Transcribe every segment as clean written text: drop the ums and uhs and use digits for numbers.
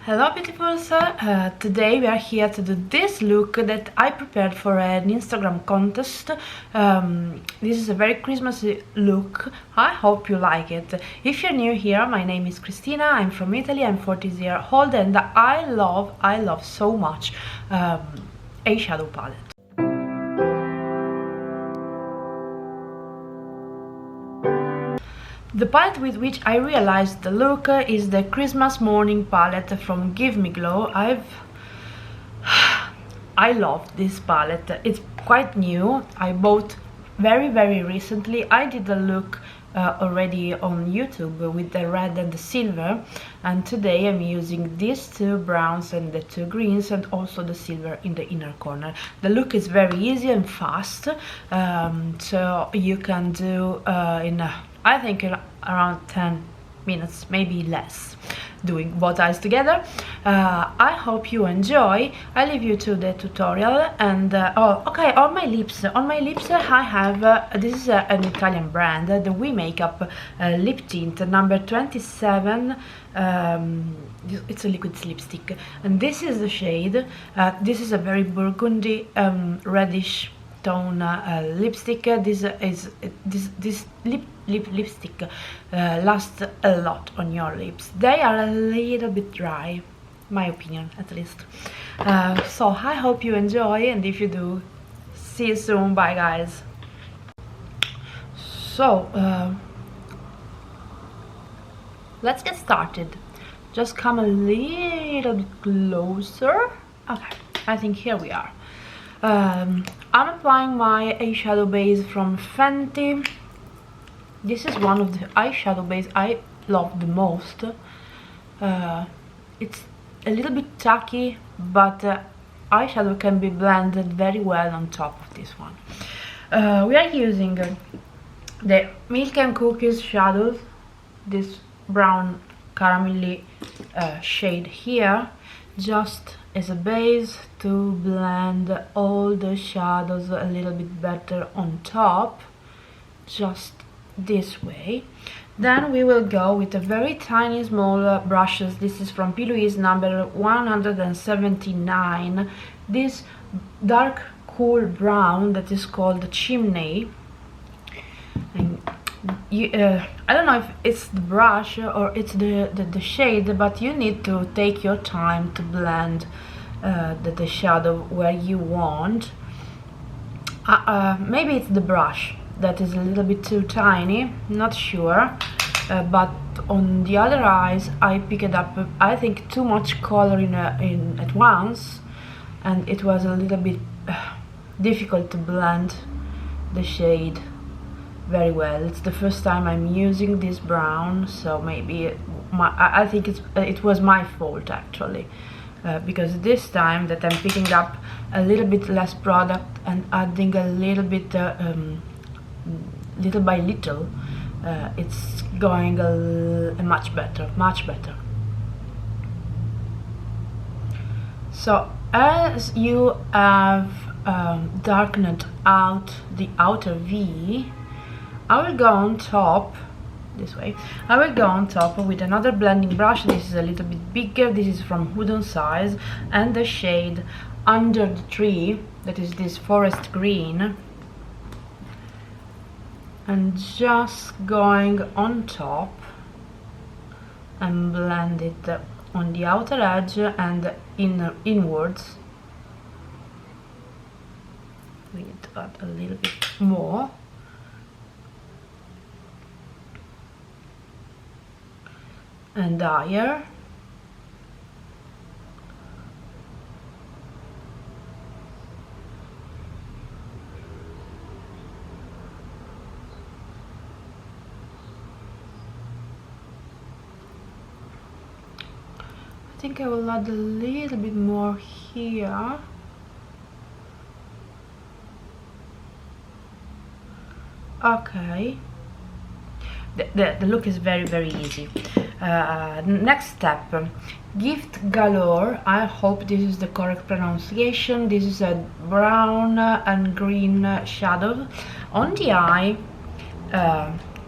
Hello beautifuls, today we are here to do this look that I prepared for an Instagram contest. This is a very Christmassy look. I hope you like it. If you're new here, my name is Cristina, I'm from Italy, I'm 40 years old and I love so much eyeshadow palette. The palette with which I realized the look is the Christmas Morning palette from Give Me Glow. I love this palette. It's quite new. I bought very recently. I did a look already on YouTube with the red and the silver, and today I'm using these two browns and the two greens and also the silver in the inner corner. The look is very easy and fast, so you can do I think around 10 minutes, maybe less, doing both eyes together. I hope you enjoy. I leave you to the tutorial. And oh, okay, on my lips I have this is an Italian brand, the We Makeup lip tint number 27. It's a liquid lipstick, and this is the shade. This is a very burgundy reddish tone lipstick. This lipstick lasts a lot on your lips. They are a little bit dry, my opinion at least. So I hope you enjoy, and if you do, see you soon. Bye guys. So let's get started. Just come a little bit closer. Okay, I think here we are. I'm applying my eyeshadow base from Fenty. This is one of the eyeshadow base I love the most. It's a little bit tacky, but eyeshadow can be blended very well on top of this one. We are using the Milk and Cookies shadows, this brown caramelly shade here, just as a base to blend all the shadows a little bit better on top, just this way. Then we will go with a very tiny small brushes. This is from P. Louise number 179, this dark cool brown that is called Chimney. And I don't know if it's the brush or it's the shade, but you need to take your time to blend the shadow where you want. Maybe it's the brush that is a little bit too tiny, not sure, but on the other eyes I picked up, I think, too much color in at once, and it was a little bit difficult to blend the shade very well. It's the first time I'm using this brown, so maybe I think it was my fault actually, because this time that I'm picking up a little bit less product and adding a little bit little by little, it's going much better. So as you have darkened out the outer V, I will go on top this way. I will go on top with another blending brush. This is a little bit bigger. This is from Wooden Size, and the shade Under the Tree, that is this forest green, and just going on top and blend it on the outer edge and inwards. We need to add a little bit more. And higher. I think I will add a little bit more here. Okay. The look is very easy. Next step, Gift Galore. I hope this is the correct pronunciation. This is a brown and green shadow. On the eye,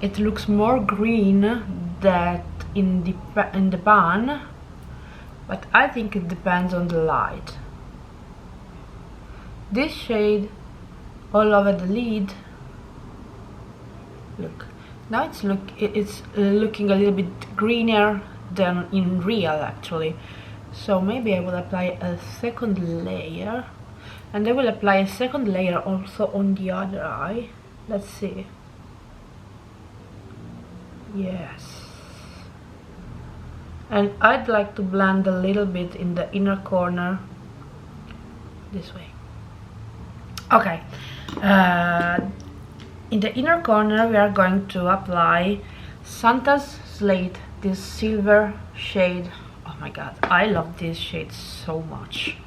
it looks more green than in the pan, but I think it depends on the light. This shade all over the lid, look, now it's looking a little bit greener than in real actually. So maybe I will apply a second layer, and I will apply a second layer also on the other eye. Let's see. Yes. And I'd like to blend a little bit in the inner corner, this way. Okay. In the inner corner we are going to apply Santa's Slate, this silver shade. Oh my god, I love this shade so much.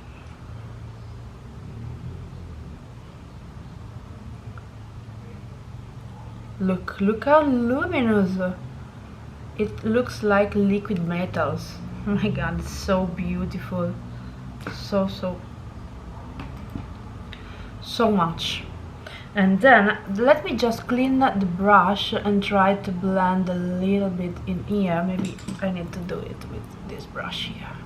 Look how luminous. It looks like liquid metals. Oh my god, it's so beautiful. So much. And then let me just clean the brush and try to blend a little bit in here. Maybe I need to do it with this brush here.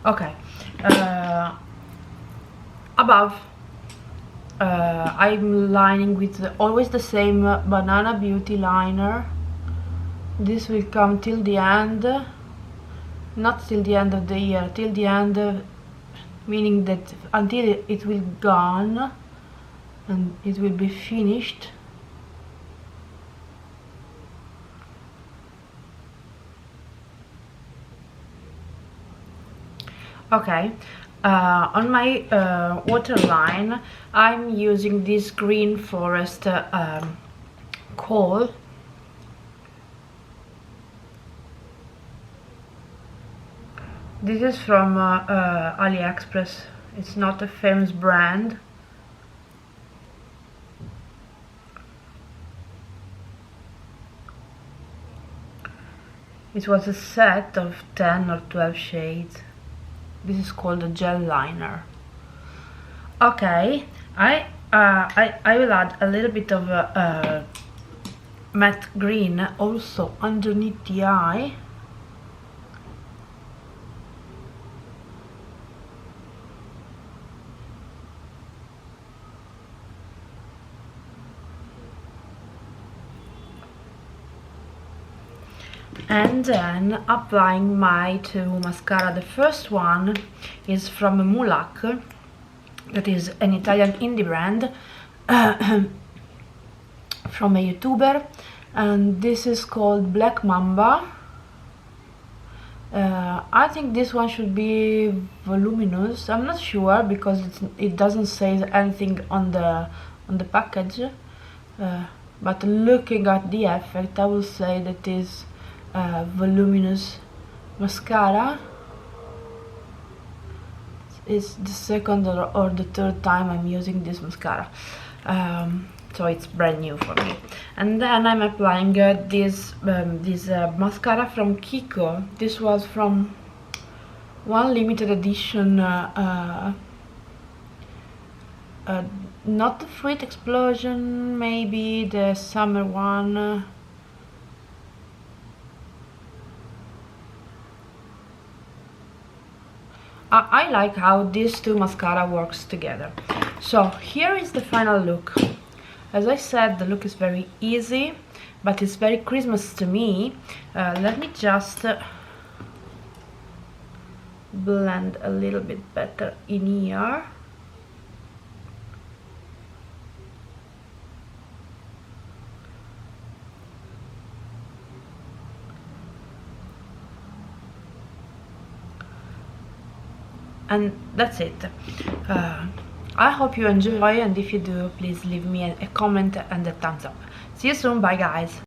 Okay. Above, I'm lining with always the same Banana Beauty liner. This will come till the end, not till the end of the year, till the end, meaning that until it will gone and it will be finished. Okay. On my waterline, I'm using this Green Forest coal. This is from AliExpress. It's not a famous brand. It was a set of 10 or 12 shades. This is called a gel liner. Okay, I will add a little bit of matte green also underneath the eye. And then applying my two mascara. The first one is from Mulak, that is an Italian indie brand from a YouTuber, and this is called Black Mamba. I think this one should be voluminous. I'm not sure because it doesn't say anything on the package, but looking at the effect, I will say that is voluminous mascara. It's the second or the third time I'm using this mascara, so it's brand new for me. And then I'm applying this mascara from Kiko. This was from one limited edition, not the Fruit Explosion, maybe the summer one. I like how these two mascara works together. So here is the final look. As I said, the look is very easy, but it's very Christmas to me. Let me just blend a little bit better in here. And that's it. I hope you enjoy, and if you do, please leave me a comment and a thumbs up. See you soon, bye guys.